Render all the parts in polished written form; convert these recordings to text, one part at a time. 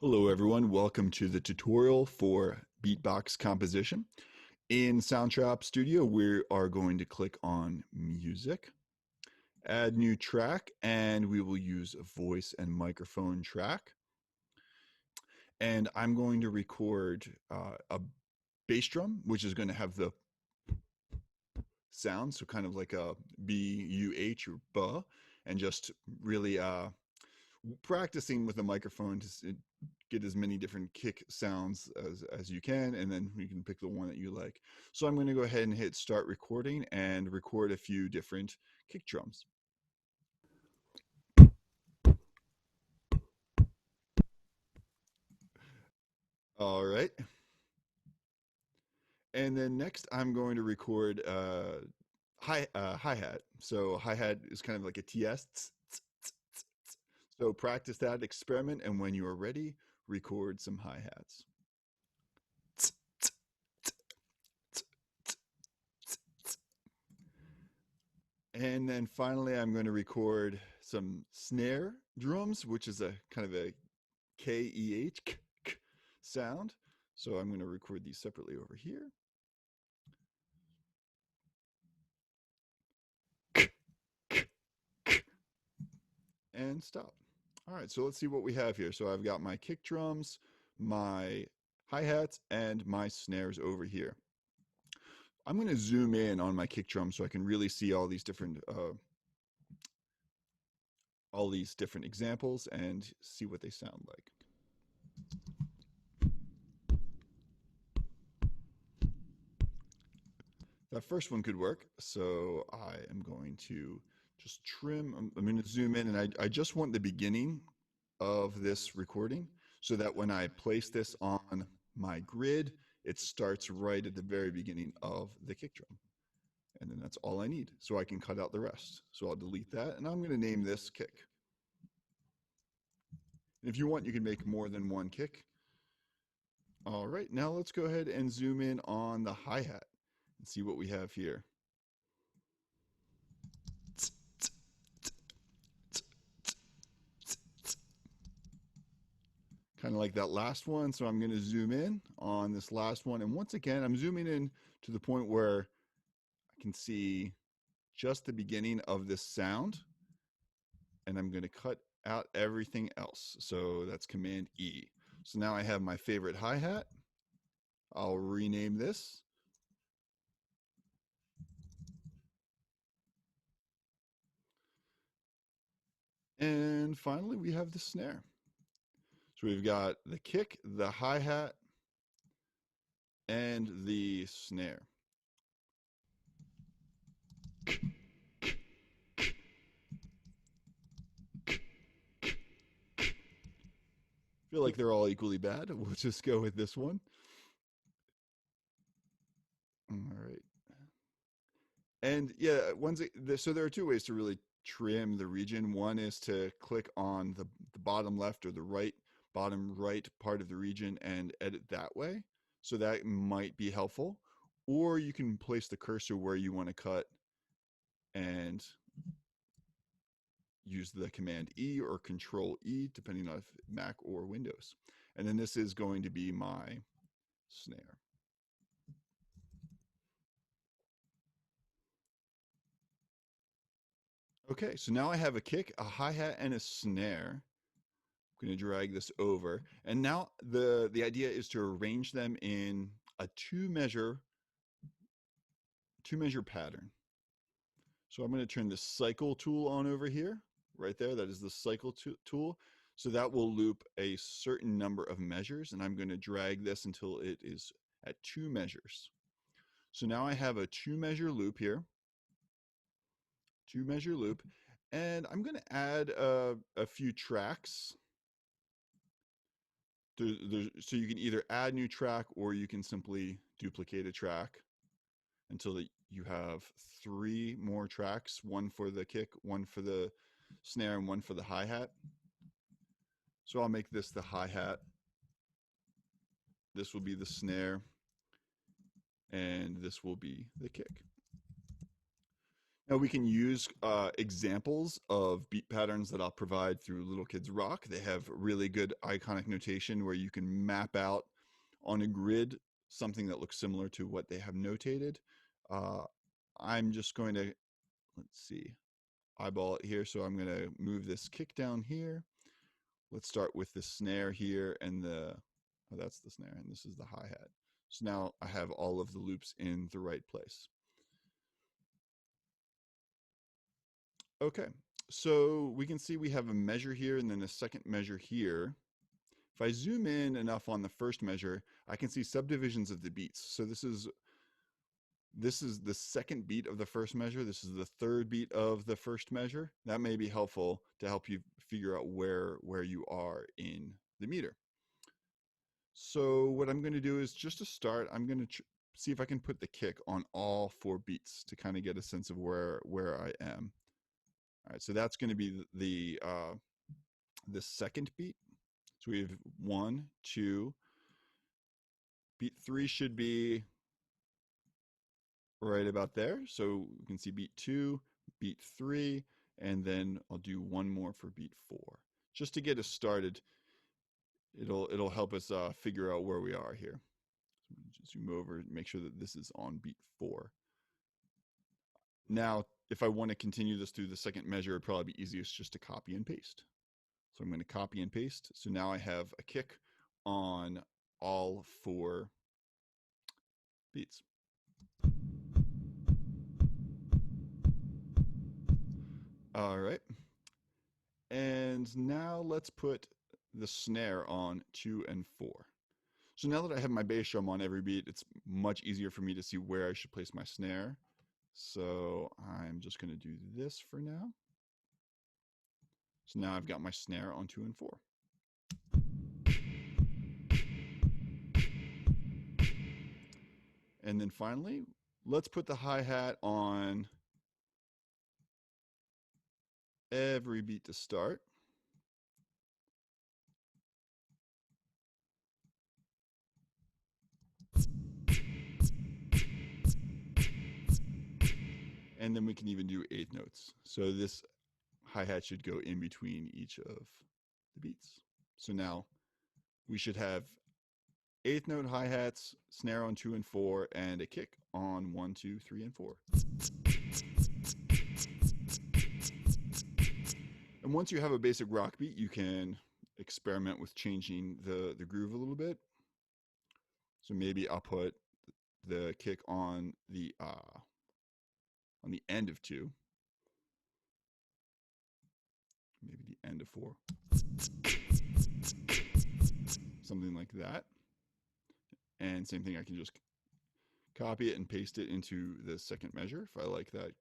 Hello everyone, welcome to the tutorial for Beatbox Composition. In Soundtrap Studio, we are going to click on Music, add new track, and we will use a voice and microphone track. And I'm going to record a bass drum, which is going to have the sound, so kind of like a B-U-H or buh, and just really practicing with a microphone to get as many different kick sounds as you can, and then you can pick the one that you like. So I'm going to go ahead and hit start recording and record a few different kick drums. All right. And then next I'm going to record hi-hat. So hi-hat is kind of like a TS. So practice that, experiment, and when you are ready, record some hi-hats. And then finally, I'm going to record some snare drums, which is a kind of a K-E-H sound. So I'm going to record these separately over here. And stop. All right, so let's see what we have here. So I've got my kick drums, my hi-hats, and my snares over here. I'm going to zoom in on my kick drum so I can really see all these different examples and see what they sound like. That first one could work, so I am going to just trim. I'm going to zoom in, and I just want the beginning of this recording so that when I place this on my grid, it starts right at the very beginning of the kick drum. And then that's all I need, so I can cut out the rest. So I'll delete that, and I'm going to name this kick. If you want, you can make more than one kick. All right, now let's go ahead and zoom in on the hi-hat and see what we have here. Kind of like that last one. So I'm going to zoom in on this last one. And once again, I'm zooming in to the point where I can see just the beginning of this sound. And I'm going to cut out everything else. So that's Command E. So now I have my favorite hi-hat. I'll rename this. And finally, we have the snare. So we've got the kick, the hi-hat, and the snare. I feel like they're all equally bad. We'll just go with this one. All right. And yeah, so there are two ways to really trim the region. One is to click on the bottom left or the bottom right part of the region and edit that way. So that might be helpful. Or you can place the cursor where you want to cut and use the Command E or Control E, depending on if Mac or Windows. And then this is going to be my snare. Okay, so now I have a kick, a hi-hat, and a snare. I'm going to drag this over. And now the idea is to arrange them in a two measure pattern. So I'm going to turn the cycle tool on over here, right there. That is the cycle tool. So that will loop a certain number of measures, and I'm going to drag this until it is at two measures. So now I have a two measure loop here, and I'm going to add a few tracks. So you can either add new track or you can simply duplicate a track until you have three more tracks, one for the kick, one for the snare, and one for the hi-hat. So I'll make this the hi-hat. This will be the snare, and this will be the kick. Now we can use examples of beat patterns that I'll provide through Little Kids Rock. They have really good iconic notation where you can map out on a grid something that looks similar to what they have notated. Uh, I'm just going to, let's see, eyeball it here. So I'm going to move this kick down here. Let's start with the snare here and oh, that's the snare, and this is the hi-hat. So now I have all of the loops in the right place. Okay, so we can see we have a measure here and then a second measure here. If I zoom in enough on the first measure, I can see subdivisions of the beats. So this is the second beat of the first measure. This is the third beat of the first measure. That may be helpful to help you figure out where you are in the meter. So what I'm going to do is, just to start, I'm going to see if I can put the kick on all 4 beats to kind of get a sense of where I am. All right, so that's going to be the second beat. So we have 1, 2. Beat 3 should be right about there. So we can see beat 2, beat 3, and then I'll do one more for beat 4. Just to get us started, it'll help us figure out where we are here. So just zoom over and make sure that this is on beat 4. Now, if I want to continue this through the second measure, it'd probably be easiest just to copy and paste. So I'm going to copy and paste. So now I have a kick on all 4 beats. All right. And now let's put the snare on 2 and 4. So now that I have my bass drum on every beat, it's much easier for me to see where I should place my snare. So I'm just going to do this for now. So now I've got my snare on 2 and 4. And then finally, let's put the hi-hat on every beat to start. And then we can even do 8th notes. So this hi-hat should go in between each of the beats. So now we should have 8th note hi-hats, snare on 2 and 4, and a kick on 1, 2, 3, and 4. And once you have a basic rock beat, you can experiment with changing the groove a little bit. So maybe I'll put the kick on the end of 2. Maybe the end of 4. Something like that. And same thing, I can just copy it and paste it into the second measure if I like that.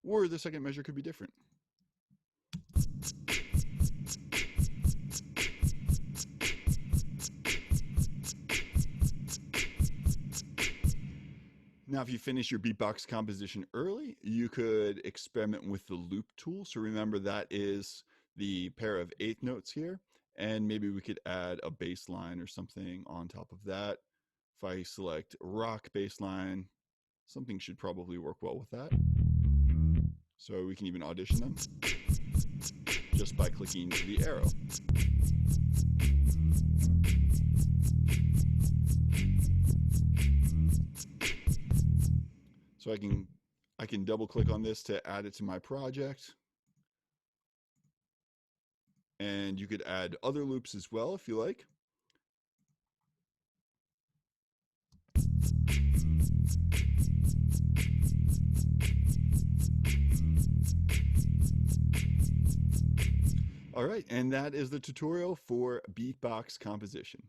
Or the second measure could be different. Now, if you finish your beatbox composition early, you could experiment with the loop tool. So remember, that is the pair of 8th notes here. And maybe we could add a bass line or something on top of that. If I select rock bass line, something should probably work well with that. So we can even audition them just by clicking the arrow. So I can double click on this to add it to my project. And you could add other loops as well if you like. All right, and that is the tutorial for beatbox composition.